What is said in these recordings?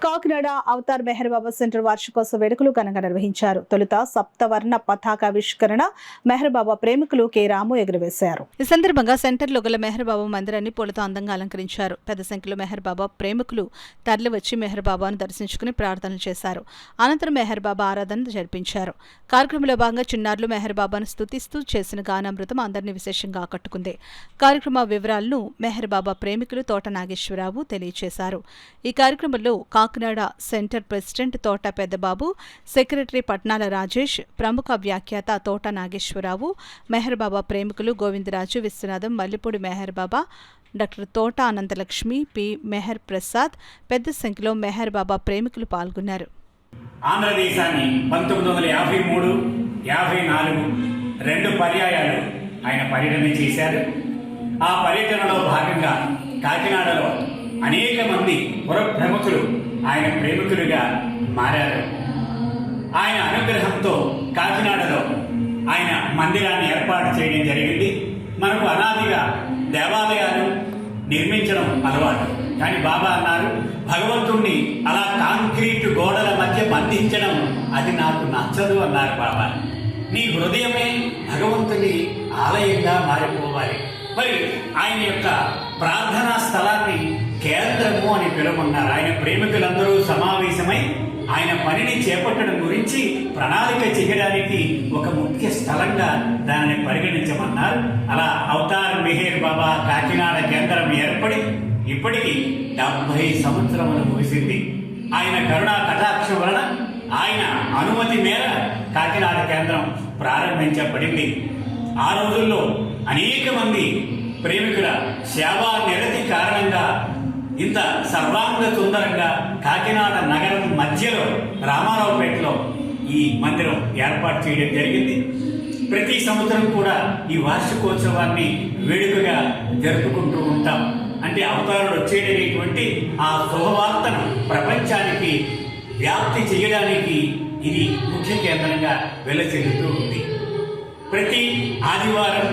Kakinada Avatar Meher బాబా centre వార్షికోత్సవ వేడుకలు ఘనంగా నిర్వహించారు. తొలుత సప్తవర్ణ పతాకావిష్కరణ మెహర్ బాబా ప్రేమికులు కె రాము ఎగురవేశారు. ఈ సందర్భంగా సెంటర్లో గల మెహర్ బాబా మందిరాన్ని పూలతో అందంగా అలంకరించారు. పెద్ద సంఖ్యలో మెహర్ బాబా ప్రేమికులు తరలివచ్చి మెహర్ బాబాను దర్శించుకుని ప్రార్థనలు చేశారు. అనంతరం మెహర్ బాబా ఆరాధన జరిపించారు. కార్యక్రమంలో భాగంగా చిన్నారులు మెహర్ బాబాను స్తుతిస్తూ చేసిన గానామృతం అందరినీ విశేషంగా ఆకట్టుకుంది. కార్యక్రమ వివరాలను మెహర్ బాబా ప్రేమికులు తోట నాగేశ్వరరావు తెలియజేశారు. ఈ కార్యక్రమంలో కాకినాడ సెంటర్ ప్రెసిడెంట్ తోట పెద్దబాబు, సెక్రటరీ పట్నాల రాజేష్, ప్రముఖ వ్యాఖ్యాత తోట నాగేశ్వరరావు, మెహర్ బాబా ప్రేమికులు గోవిందరాజు, విశ్వనాథం, మల్లిపూడి మెహర్ బాబా, డాక్టర్ తోట అనంతలక్ష్మి, పి మెహర్ ప్రసాద్, పెద్ద సంఖ్యలో మెహర్ బాబా ప్రేమికులు పాల్గొన్నారు. ఆంధ్రదేశాన్ని 1953, 54 రెండు పర్యాయాలు ఆయన పర్యటన చేశారు. ఆ పర్యటనలో భాగంగా కాకినాడలో అనేక మంది పుర ప్రముఖులు ఆయన ప్రేమికులుగా మారారు. ఆయన అనుగ్రహంతో కాకినాడలో ఆయన మందిరాన్ని ఏర్పాటు చేయడం జరిగింది. మనకు అనాదిగా దేవాలయాలు నిర్మించడం అలవాటు, కానీ బాబా అన్నారు, భగవంతుణ్ణి అలా కాంక్రీట్ గోడల మధ్య బంధించడం అది నాకు నచ్చదు అన్నారు బాబా. నీ హృదయమే భగవంతుని ఆలయంగా మారిపోవాలి. మరి ఆయన యొక్క ప్రార్థనా స్థలాన్ని కేంద్రము అని పిలువమన్నారు. ఆయన ప్రేమికులందరూ సమావేశమై ఆయన పనిని చేపట్టడం గురించి ప్రణాళిక చేయడానికి ఒక ముఖ్య స్థలంగా దానిని పరిగణించమన్నారు. అలా అవతార్ మెహర్ బాబా కాకినాడ కేంద్రం ఏర్పడి ఇప్పటికీ 70 సంవత్సరములు ముగిసింది. ఆయన కరుణా కటాక్షం వలన ఆయన అనుమతి మేర కాకినాడ కేంద్రం ప్రారంభించబడింది. ఆ రోజుల్లో అనేక మంది ప్రేమికుల సేవా నిరతి కారణంగా ఇంత సర్వాంగ సుందరంగా కాకినాడ నగరం మధ్యలో రామారావుపేటలో ఈ మందిరం ఏర్పాటు చేయడం జరిగింది. ప్రతి సంవత్సరం కూడా ఈ వార్షికోత్సవాన్ని వేడుకగా జరుపుకుంటూ ఉంటాం. అంటే అవతారుడు వచ్చేటటువంటి ఆ శుభవార్తను ప్రపంచానికి వ్యాప్తి చేయడానికి ఇది ముఖ్య కేంద్రంగా వెలచెల్లుతూ ఉంది. ప్రతి ఆదివారం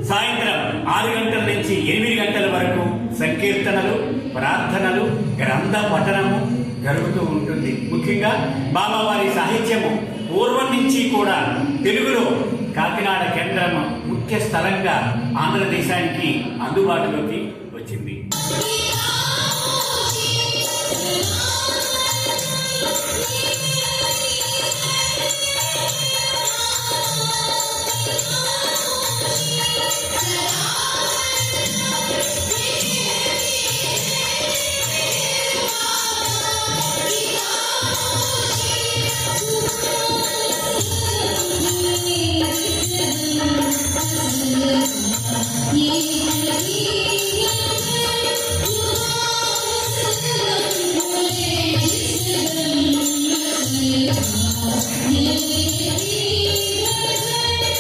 సాయంత్రం 6 గంటల నుంచి 8 గంటల వరకు సంకీర్తనలు, ప్రార్థనలు, గ్రంథ పఠనము జరుగుతూ ఉంటుంది. ముఖ్యంగా బాబావారి సాహిత్యము పూర్వం నుంచి కూడా తెలుగులో కాకినాడ కేంద్రం ముఖ్య స్థలంగా ఆంధ్రదేశానికి అందుబాటులోకి వచ్చింది.